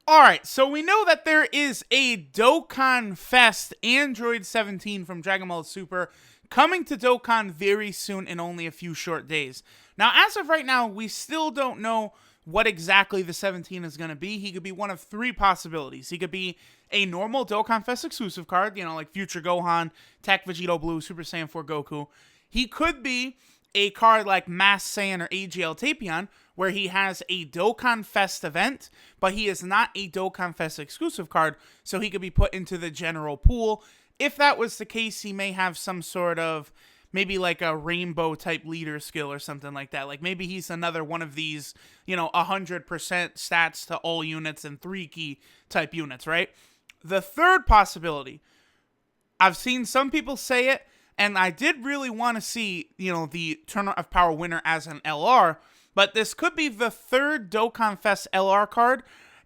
Alright, so we know that there is a Dokkan Fest Android 17 from Dragon Ball Super coming to Dokkan very soon in only a few short days. Now, as of right now, we still don't know what exactly the 17 is going to be. He could be one of three possibilities. He could be a normal Dokkan Fest exclusive card, like Future Gohan, Tech Vegeta Blue, Super Saiyan 4 Goku. He could be a card like Mass Saiyan or AGL Tapion, where he has a Dokkan Fest event, but he is not a Dokkan Fest exclusive card, so he could be put into the general pool. If that was the case, he may have some sort of, maybe like a rainbow type leader skill or something like that. Like maybe he's another one of these, 100% stats to all units and 3 key type units, right? The third possibility, I've seen some people say it, and I did really want to see, the Tournament of Power winner as an LR, but this could be the third Dokkan Fest LR card.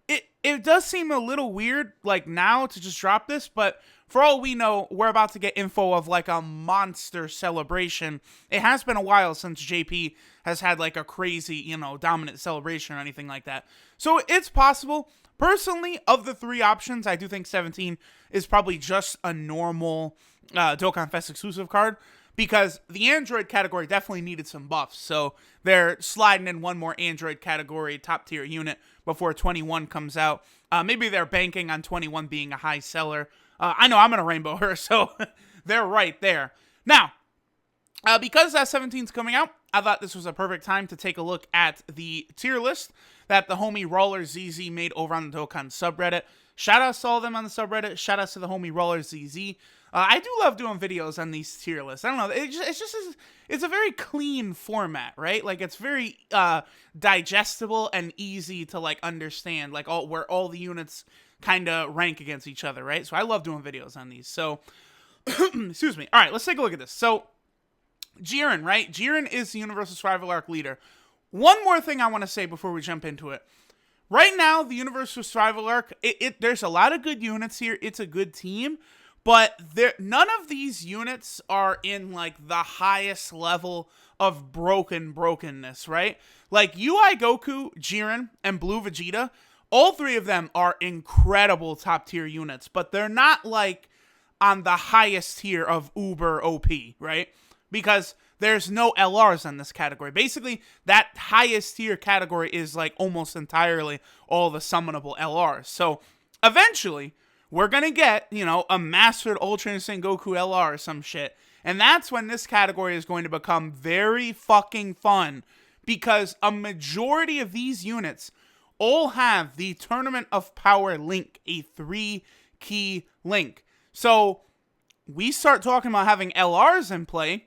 It does seem a little weird, like, now to just drop this, but for all we know, we're about to get info of, like, a monster celebration. It has been a while since JP has had, like, a crazy, dominant celebration or anything like that. So it's possible. Personally, of the three options, I do think 17 is probably just a normal Dokkan Fest exclusive card, because the Android category definitely needed some buffs, so they're sliding in one more Android category top tier unit before 21 comes out. Maybe they're banking on 21 being a high seller. I know I'm going to rainbow her, so they're right there. Now, because that 17's coming out, I thought this was a perfect time to take a look at the tier list that the homie Roller ZZ made over on the Dokkan subreddit. Shout outs to all of them on the subreddit. Shout outs to the homie Roller ZZ. I do love doing videos on these tier lists. I don't know. It's a very clean format, right? Like, it's very digestible and easy to, like, understand, like, where all the units kind of rank against each other, right? So I love doing videos on these. So, excuse me. All right, let's take a look at this. So, Jiren, right? Jiren is the Universal Survival Arc leader. One more thing I want to say before we jump into it. Right now, the Universal Survival Arc, there's a lot of good units here. It's a good team. But none of these units are in, like, the highest level of brokenness, right? Like, UI Goku, Jiren, and Blue Vegeta, all three of them are incredible top-tier units, but they're not, like, on the highest tier of uber OP, right? Because there's no LRs in this category. Basically, that highest tier category is, like, almost entirely all the summonable LRs. So, eventually, we're going to get, a Mastered Ultra Instinct Goku LR or some shit. And that's when this category is going to become very fucking fun, because a majority of these units all have the Tournament of Power link, a 3-key link. So we start talking about having LRs in play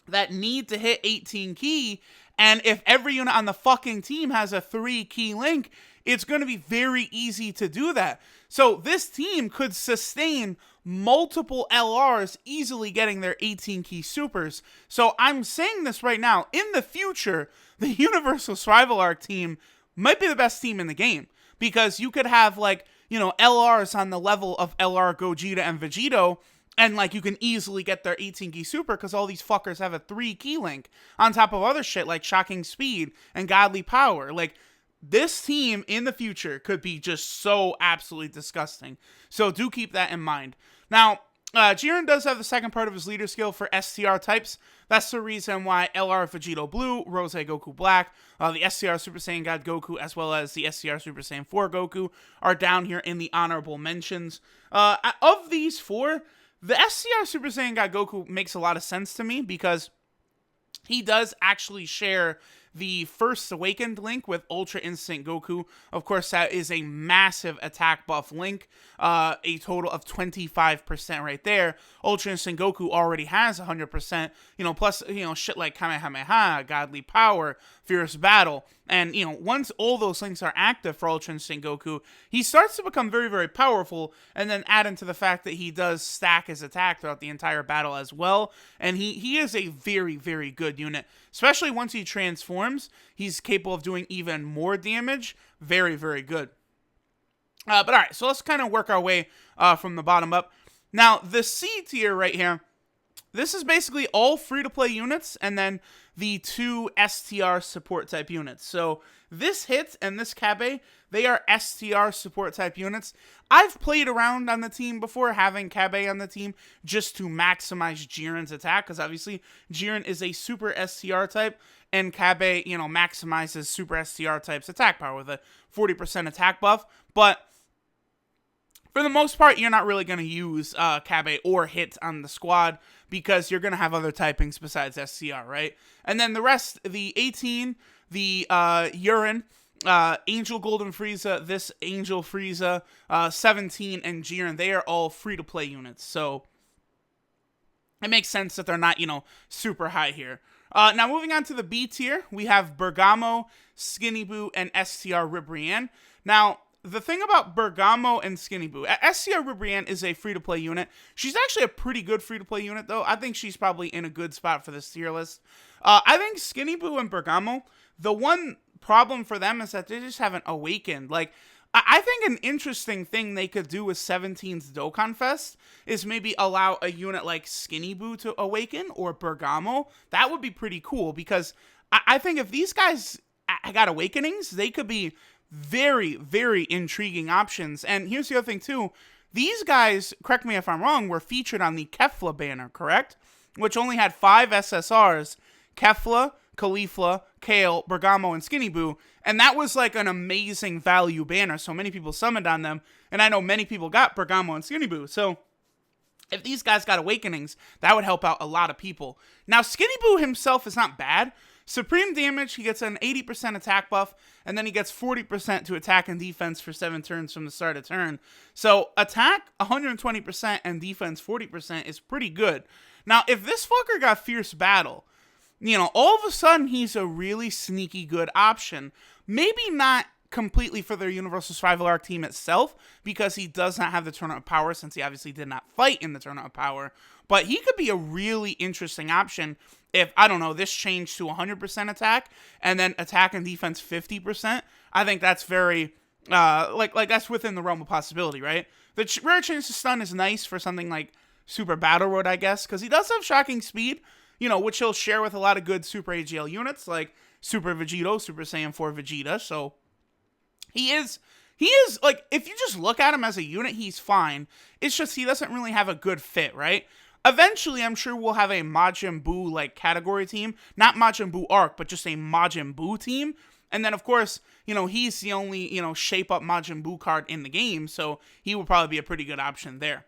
that need to hit 18 key, and if every unit on the fucking team has a 3-key link, it's going to be very easy to do that. So this team could sustain multiple LRs easily getting their 18-key supers. So I'm saying this right now. In the future, the Universal Survival Arc team might be the best team in the game, because you could have, like, LRs on the level of LR Gogeta and Vegito, and, like, you can easily get their 18-key super because all these fuckers have a 3-key link on top of other shit like Shocking Speed and Godly Power. Like, this team in the future could be just so absolutely disgusting. So do keep that in mind. Now, Jiren does have the second part of his leader skill for STR types. That's the reason why LR Vegito Blue, Rose Goku Black, the STR Super Saiyan God Goku, as well as the STR Super Saiyan 4 Goku are down here in the honorable mentions. Of these four, the STR Super Saiyan God Goku makes a lot of sense to me, because he does actually share the First Awakened link with Ultra Instinct Goku. Of course, that is a massive attack buff link, a total of 25% right there. Ultra Instinct Goku already has 100%, plus, shit like Kamehameha, Godly Power, Fierce Battle. And, once all those links are active for Ultra Instinct Goku, he starts to become very, very powerful, and then add into the fact that he does stack his attack throughout the entire battle as well. And he is a very, very good unit. Especially once he transforms, he's capable of doing even more damage. Very, very good. But alright, so let's kind of work our way from the bottom up. Now, the C tier right here, this is basically all free-to-play units, and then the 2 STR support type units. So This hit and this Kabe, they are STR support type units. I've played around on the team before having Kabe on the team just to maximize Jiren's attack, because obviously Jiren is a super STR type, and Kabe, maximizes super STR type's attack power with a 40% attack buff. But for the most part, you're not really going to use Kabe or hit on the squad because you're going to have other typings besides SCR, right? And then the rest, the 18, the Jiren, Angel Golden Frieza, this Angel Frieza, 17, and Jiren, they are all free-to-play units. So it makes sense that they're not, super high here. Now, moving on to the B tier, we have Bergamo, Skinny Boo, and STR Ribrianne. Now, the thing about Bergamo and Skinny Boo, STR Ribrianne is a free-to-play unit. She's actually a pretty good free-to-play unit, though. I think she's probably in a good spot for this tier list. I think Skinny Boo and Bergamo, the one problem for them is that they just haven't awakened. Like, I think an interesting thing they could do with 17's Dokkan Fest is maybe allow a unit like Skinny Boo to awaken, or Bergamo. That would be pretty cool, because I think if these guys got awakenings, they could be very, very intriguing options. And here's the other thing too. These guys, correct me if I'm wrong, were featured on the Kefla banner, correct? Which only had 5 SSRs, Kefla, Caulifla, Kale, Bergamo, and Skinny Boo. And that was like an amazing value banner. So many people summoned on them. And I know many people got Bergamo and Skinny Boo. So if these guys got awakenings, that would help out a lot of people. Now, Skinny Boo himself is not bad. Supreme damage, he gets an 80% attack buff, and then he gets 40% to attack and defense for 7 turns from the start of turn. So attack 120% and defense 40% is pretty good. Now, if this fucker got Fierce Battle, all of a sudden he's a really sneaky good option. Maybe not completely for their Universal Survival Arc team itself, because he does not have the Tournament of Power, since he obviously did not fight in the Tournament of Power. But he could be a really interesting option if, I don't know, this changed to 100% attack, and then attack and defense 50%. I think that's very, that's within the realm of possibility, right? The rare change to stun is nice for something like Super Battle Road, I guess, because he does have shocking speed, which he'll share with a lot of good Super AGL units, like Super Vegeta, Super Saiyan 4 Vegeta, so he is, like, if you just look at him as a unit, he's fine. It's just he doesn't really have a good fit, right? Eventually, I'm sure we'll have a Majin Buu, like, category team. Not Majin Buu Arc, but just a Majin Buu team. And then, of course, he's the only, shape-up Majin Buu card in the game, so he will probably be a pretty good option there.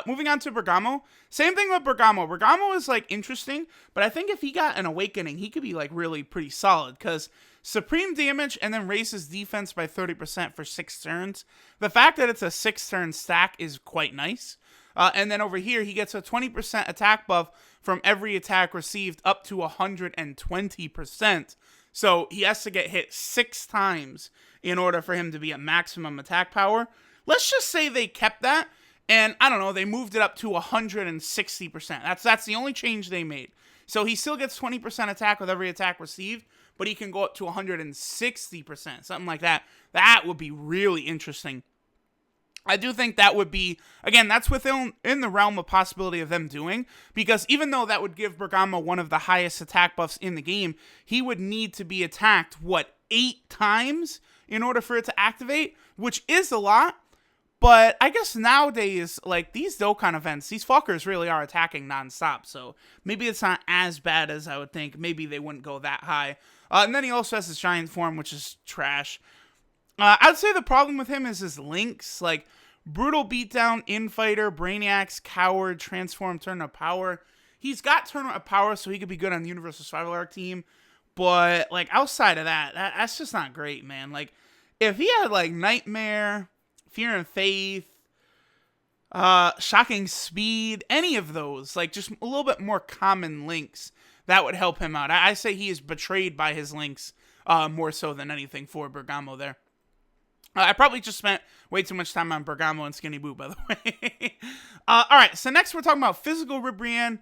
Moving on to Bergamo. Same thing with Bergamo. Bergamo is, like, interesting, but I think if he got an awakening, he could be, like, really pretty solid, because supreme damage and then raises defense by 30% for 6 turns. The fact that it's a 6-turn stack is quite nice. And then over here, he gets a 20% attack buff from every attack received up to 120%. So he has to get hit 6 times in order for him to be at maximum attack power. Let's just say they kept that, and I don't know, they moved it up to 160%. That's the only change they made. So he still gets 20% attack with every attack received, but he can go up to 160%, something like that. That would be really interesting. I do think that would be, again, that's within the realm of possibility of them doing, because even though that would give Bergamo one of the highest attack buffs in the game, he would need to be attacked, 8 times in order for it to activate, which is a lot. But I guess nowadays, like, these Dokkan events, these fuckers really are attacking nonstop, so maybe it's not as bad as I would think. Maybe they wouldn't go that high. And then he also has his giant form, which is trash. I'd say the problem with him is his links, like Brutal Beatdown, Infighter, Brainiacs, Coward, Transform, Tournament of Power. He's got Tournament of Power, so he could be good on the Universal Survival Arc team, but, like, outside of that, that's just not great, man. Like, if he had, like, Nightmare, Fear and Faith, Shocking Speed, any of those, like, just a little bit more common links, that would help him out. I say he is betrayed by his links more so than anything for Bergamo there. I probably just spent way too much time on Bergamo and Skinny Boo, by the way. Alright, so next we're talking about Physical Ribrianne,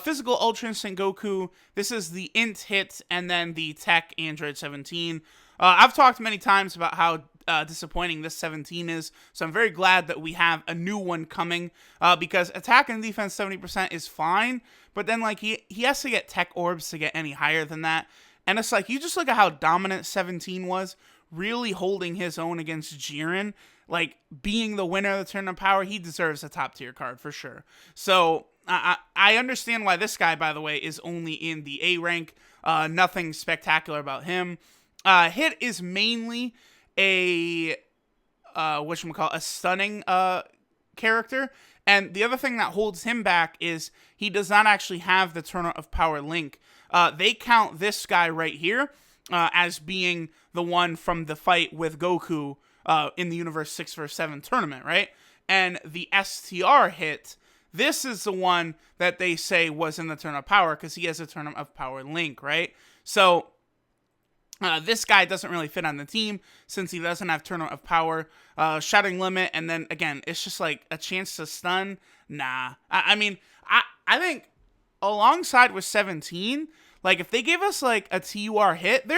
Physical Ultra Instinct Goku. This is the Int Hit, and then the Tech Android 17. I've talked many times about how disappointing this 17 is, so I'm very glad that we have a new one coming, because attack and defense 70% is fine, but then, like, he has to get Tech Orbs to get any higher than that, And it's like, you just look at how dominant 17 was, really holding his own against Jiren, like being the winner of the Tournament of Power. He deserves a top tier card for sure. So I understand why this guy, by the way, is only in the A rank. Nothing spectacular about him. Hit is mainly a a stunning character. And the other thing that holds him back is he does not actually have the Tournament of Power link. They count this guy right here as being the one from the fight with Goku in the Universe 6 vs 7 tournament, right? And the STR hit, this is the one that they say was in the Tournament of Power because he has a Tournament of Power link, right? So this guy doesn't really fit on the team since he doesn't have Tournament of Power, Shattering Limit, and then again, it's just like a chance to stun. Nah, I mean, I think alongside with 17, like if they give us like a TUR hit,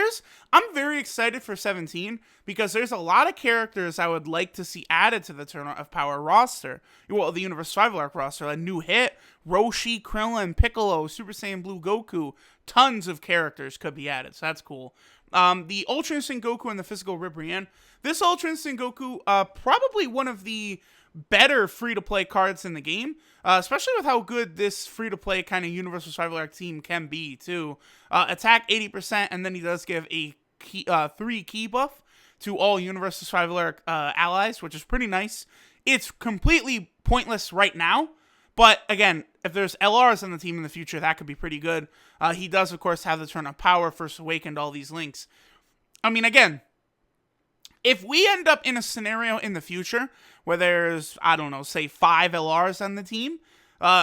I'm very excited for 17 because there's a lot of characters I would like to see added to the Tournament of Power roster. Well, the Universe Survival Arc roster, a new hit, Roshi, Krillin, Piccolo, Super Saiyan Blue Goku, tons of characters could be added, so that's cool. The Ultra Instinct Goku and the Physical Ribrianne. This Ultra Instinct Goku, probably one of the better free-to-play cards in the game, especially with how good this free-to-play kind of Universal Survival Arc team can be, too. Attack 80%, and then he does give a 3 key buff to all Universal Survival Arc allies, which is pretty nice. It's completely pointless right now, but again, if there's LRs on the team in the future, that could be pretty good. He does, of course, have the Tournament of Power, First Awakened, all these links. I mean, again, if we end up in a scenario in the future where there's, I don't know, say 5 LRs on the team,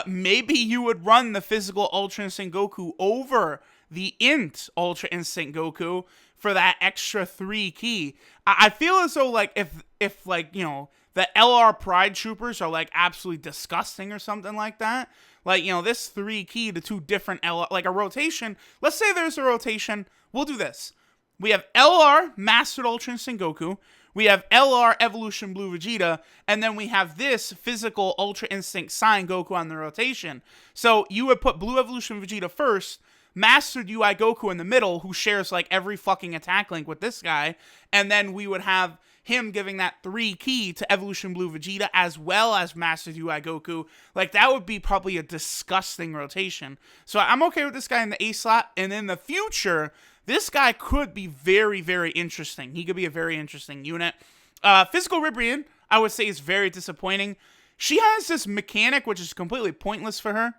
maybe you would run the Physical Ultra Instinct Goku over the Int Ultra Instinct Goku for that extra 3 key. I feel as though, like, if like, you know, the LR Pride Troopers are, like, absolutely disgusting or something like that. Like, you know, this 3 key to 2 different LR, like a rotation. Let's say there's a rotation. We'll do this. We have LR Mastered Ultra Instinct Goku. We have LR Evolution Blue Vegeta. And then we have this Physical Ultra Instinct Saiyan Goku on the rotation. So you would put Blue Evolution Vegeta first, Mastered UI Goku in the middle, who shares, like, every fucking attack link with this guy. And then we would have him giving that 3 key to Evolution Blue Vegeta as well as Mastered UI Goku. Like, that would be probably a disgusting rotation. So I'm okay with this guy in the A slot. And in the future, this guy could be very, very interesting. He could be a very interesting unit. Physical Ribrianne, I would say, is very disappointing. She has this mechanic which is completely pointless for her,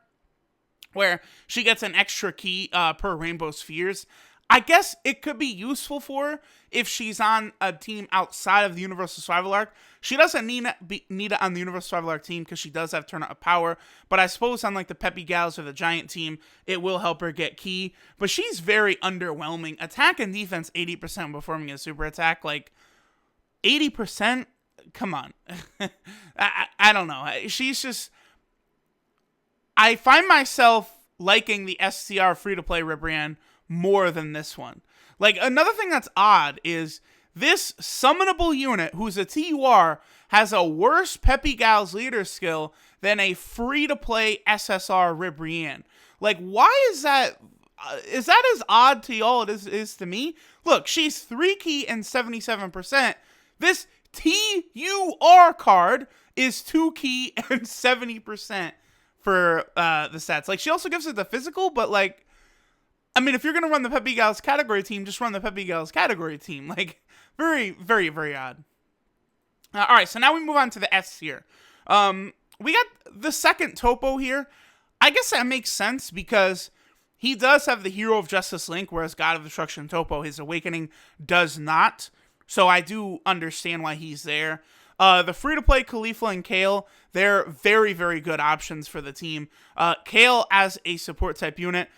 where she gets an extra key per Rainbow Spheres. I guess it could be useful for her if she's on a team outside of the Universal Survival Arc. She doesn't need it on the Universal Survival Arc team because she does have Tournament of Power. But I suppose on like the Peppy Gals or the Giant team, it will help her get key. But she's very underwhelming. Attack and defense 80% performing a super attack. Like 80%? Come on. I don't know. She's just... I find myself liking the STR free-to-play Ribrianne more than this one. Like, another thing that's odd is this summonable unit, who's a TUR, has a worse Peppy Gal's leader skill than a free-to-play SSR Ribrianne. Like, why is that? Is that as odd to y'all as it is to me? Look, she's 3 key and 77%. This TUR card is 2 key and 70% for the stats. Like, she also gives it the physical, but, like, I mean, if you're going to run the Peppy Gals category team, just run the Peppy Gals category team. Like, very, very, very odd. All right, so now we move on to the S tier. We got the second Topo here. I guess that makes sense because he does have the Hero of Justice link, whereas God of Destruction Topo, his Awakening, does not. So I do understand why he's there. The free-to-play Khalifa and Kale, they're very, very good options for the team. Kale as a support-type unit,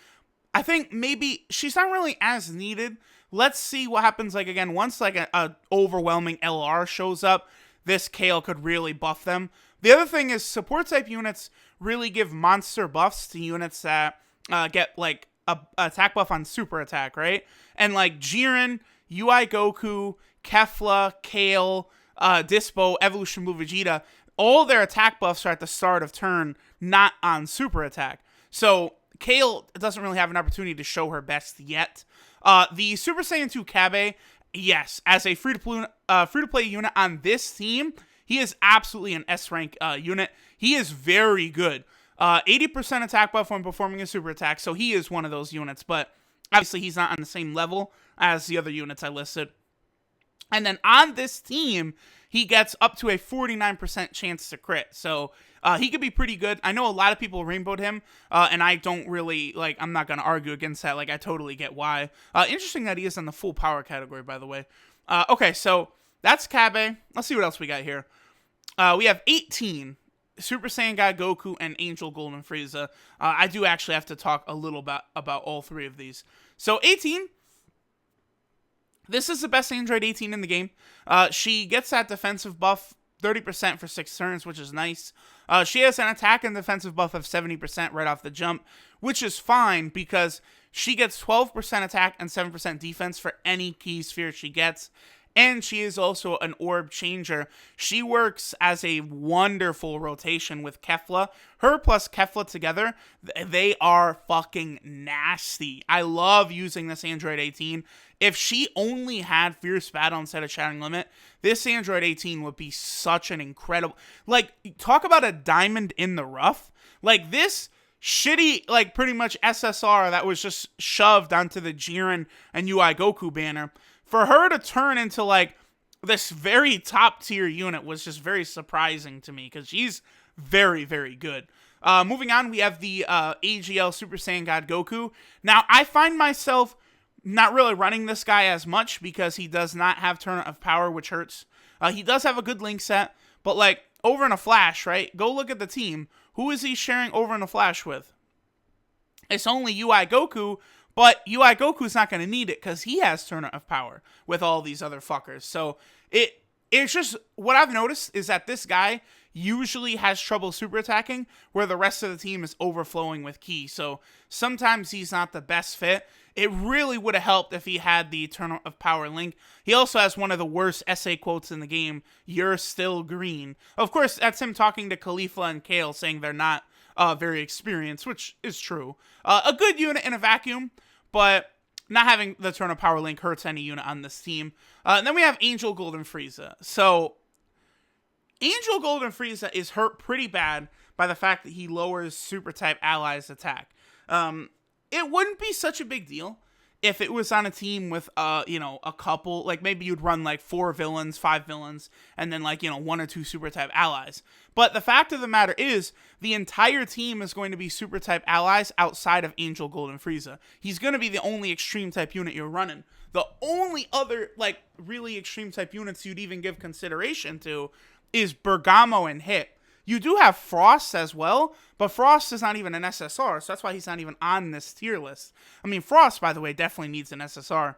I think maybe she's not really as needed. Let's see what happens, like, again, once, like, a overwhelming LR shows up, this Kale could really buff them. The other thing is support-type units really give monster buffs to units that get, like, a attack buff on super attack, right? And, like, Jiren, UI Goku, Kefla, Kale, Dispo, Evolution Blue Vegeta, all their attack buffs are at the start of turn, not on super attack. So Kale doesn't really have an opportunity to show her best yet. The Super Saiyan 2 Kabe, yes, as a free-to-play unit on this team, he is absolutely an S-rank unit. He is very good. 80% attack buff when performing a super attack, so he is one of those units, but obviously he's not on the same level as the other units I listed. And then on this team, he gets up to a 49% chance to crit, so he could be pretty good. I know a lot of people rainbowed him, and I don't really, like, I'm not going to argue against that. Like, I totally get why. Interesting that he is in the full power category, by the way. Okay, so that's Kabe. Let's see what else we got here. We have 18, Super Saiyan God Goku and Angel Golden Frieza. I do actually have to talk a little about all three of these. So 18, this is the best Android 18 in the game. She gets that defensive buff 30% for 6 turns, which is nice. She has an attack and defensive buff of 70% right off the jump, which is fine because she gets 12% attack and 7% defense for any key sphere she gets. And she is also an orb changer. She works as a wonderful rotation with Kefla. Her plus Kefla together, they are fucking nasty. I love using this Android 18. If she only had Fierce Battle instead of Shattering Limit, this Android 18 would be such an incredible... Like, talk about a diamond in the rough. Like, this shitty, like, pretty much SSR that was just shoved onto the Jiren and UI Goku banner... For her to turn into, like, this very top-tier unit was just very surprising to me, because she's very, very good. Moving on, we have the AGL Super Saiyan God Goku. Now, I find myself not really running this guy as much, because he does not have Tournament of Power, which hurts. He does have a good link set, but, like, over in a flash, right? Go look at the team. Who is he sharing over in a flash with? It's only UI Goku. But UI Goku's not going to need it because he has Tournament of Power with all these other fuckers. So it's just, what I've noticed is that this guy usually has trouble super attacking where the rest of the team is overflowing with ki. So sometimes he's not the best fit. It really would have helped if he had the Tournament of Power link. He also has one of the worst essay quotes in the game, "You're still green." Of course, that's him talking to Kefla and Kale saying they're not very experienced, which is true. A good unit in a vacuum, but not having the Turn of Power link hurts any unit on this team. And then we have Angel Golden Frieza. So, Angel Golden Frieza is hurt pretty bad by the fact that he lowers Super Type Allies' attack. It wouldn't be such a big deal if it was on a team with, a couple, like maybe you'd run like 4 villains, 5 villains, and then like, 1 or 2 Super Type Allies. But the fact of the matter is, the entire team is going to be Super Type Allies outside of Angel Golden Frieza. He's going to be the only Extreme Type unit you're running. The only other, like, really Extreme Type units you'd even give consideration to is Bergamo and Hit. You do have Frost as well, but Frost is not even an SSR, so that's why he's not even on this tier list. I mean, Frost, by the way, definitely needs an SSR.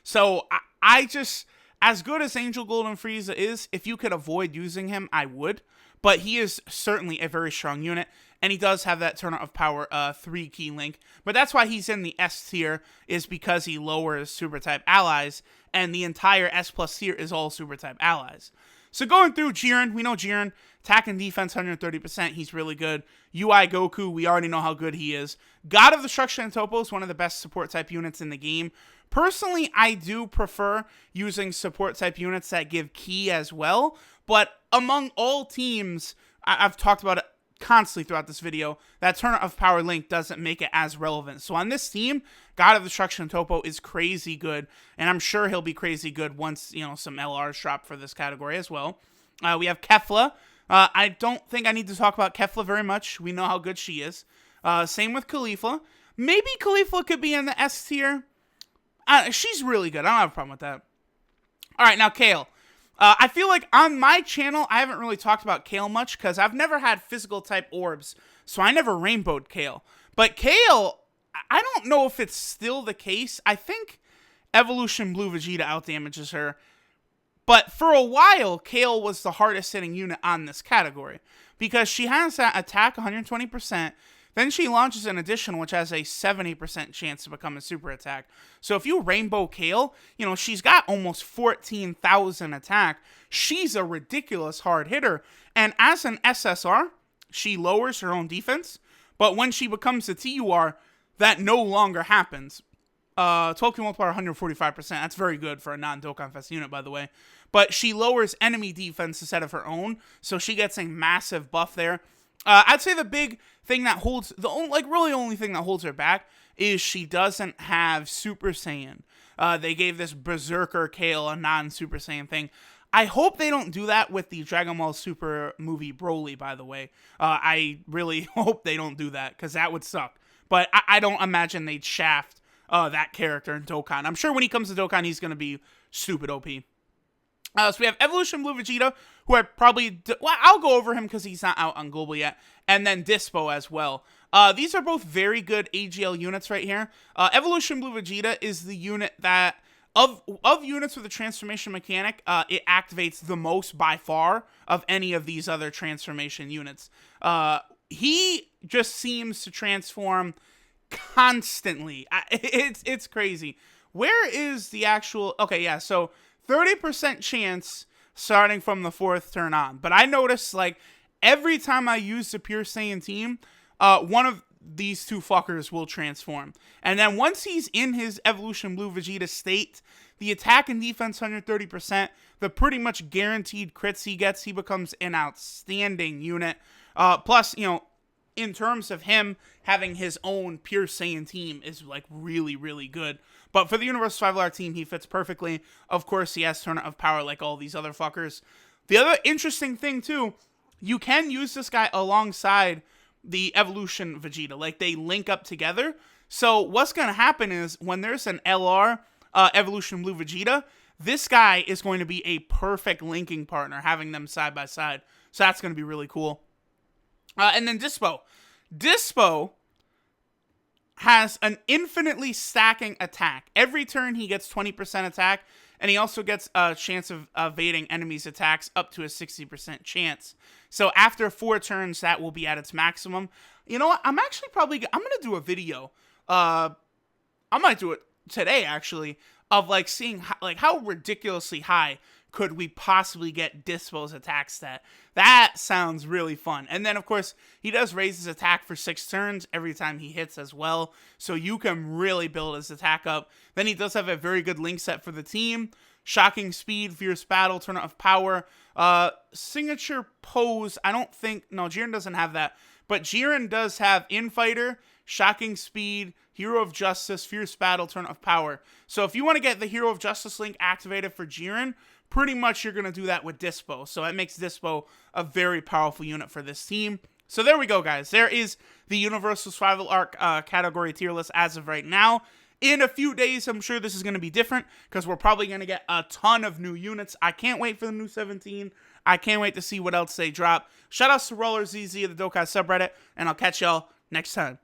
So I just... As good as Angel Golden Frieza is, if you could avoid using him, I would. But he is certainly a very strong unit, and he does have that Tournament of Power 3 key link. But that's why he's in the S tier, is because he lowers Super Type Allies, and the entire S plus tier is all Super Type Allies. So going through Jiren, we know Jiren, attack and defense 130%, he's really good. UI Goku, we already know how good he is. God of Destruction and Topo is one of the best support type units in the game. Personally, I do prefer using support type units that give ki as well, but among all teams, I've talked about it constantly throughout this video, that Tournament of Power link doesn't make it as relevant. So on this team, God of Destruction and Topo is crazy good, and I'm sure he'll be crazy good once, some LRs drop for this category as well. We have Kefla. I don't think I need to talk about Kefla very much. We know how good she is. Same with Kefla. Maybe Kefla could be in the S tier. She's really good. I don't have a problem with that. All right, now Kale. I feel like on my channel, I haven't really talked about Kale much because I've never had physical type orbs, so I never rainbowed Kale. But Kale, I don't know if it's still the case. I think Evolution Blue Vegeta outdamages her. But for a while, Kale was the hardest hitting unit on this category because she has that attack 120%. Then she launches an addition, which has a 70% chance to become a super attack. So if you rainbow Kale, she's got almost 14,000 attack. She's a ridiculous hard hitter. And as an SSR, she lowers her own defense. But when she becomes a TUR, that no longer happens. 12 kill multiplier 145%. That's very good for a non-Dokkan Fest unit, by the way. But she lowers enemy defense instead of her own, so she gets a massive buff there. I'd say the big thing that holds, really only thing that holds her back is she doesn't have Super Saiyan. They gave this Berserker Kale a non-Super Saiyan thing. I hope they don't do that with the Dragon Ball Super movie Broly, by the way. I really hope they don't do that, because that would suck. But I don't imagine they'd shaft that character in Dokkan. I'm sure when he comes to Dokkan, he's going to be stupid OP. So we have Evolution Blue Vegeta, who I probably... I'll go over him because he's not out on Global yet. And then Dispo as well. These are both very good AGL units right here. Evolution Blue Vegeta is the unit that... Of units with a transformation mechanic, it activates the most by far of any of these other transformation units. He just seems to transform constantly. It's crazy. Where is the actual... Okay, yeah, so 30% chance starting from the 4th turn on. But I noticed, like, every time I use the Pure Saiyan team, one of these two fuckers will transform. And then once he's in his Evolution Blue Vegeta state, the attack and defense 130%, the pretty much guaranteed crits he gets, he becomes an outstanding unit. Plus, you know, in terms of him having his own Pure Saiyan team is, like, really, really good. But for the Universal Survival Arc team, he fits perfectly. Of course, he has Tournament of Power like all these other fuckers. The other interesting thing, too, you can use this guy alongside the Evolution Vegeta. Like, they link up together. So what's going to happen is when there's an LR Evolution Blue Vegeta, this guy is going to be a perfect linking partner, having them side by side. So that's going to be really cool. And then Dispo. Dispo has an infinitely stacking attack. Every turn he gets 20% attack, and he also gets a chance of evading enemies' attacks up to a 60% chance. So after 4 turns, that will be at its maximum. You know what? I'm going to do a video. I might do it today, actually, of, like, seeing how ridiculously high could we possibly get Dispo's attack stat. That sounds really fun. And then, of course, he does raise his attack for 6 turns every time he hits as well. So you can really build his attack up. Then he does have a very good link set for the team. Shocking Speed, Fierce Battle, Tournament of Power. Signature Pose, I don't think... No, Jiren doesn't have that. But Jiren does have Infighter, Shocking Speed, Hero of Justice, Fierce Battle, Tournament of Power. So if you want to get the Hero of Justice link activated for Jiren, pretty much you're going to do that with Dispo. So that makes Dispo a very powerful unit for this team. So there we go, guys. There is the Universal Survival Arc category tier list as of right now. In a few days, I'm sure this is going to be different because we're probably going to get a ton of new units. I can't wait for the new 17. I can't wait to see what else they drop. Shout outs to Roller ZZ of the Dokkan subreddit, and I'll catch y'all next time.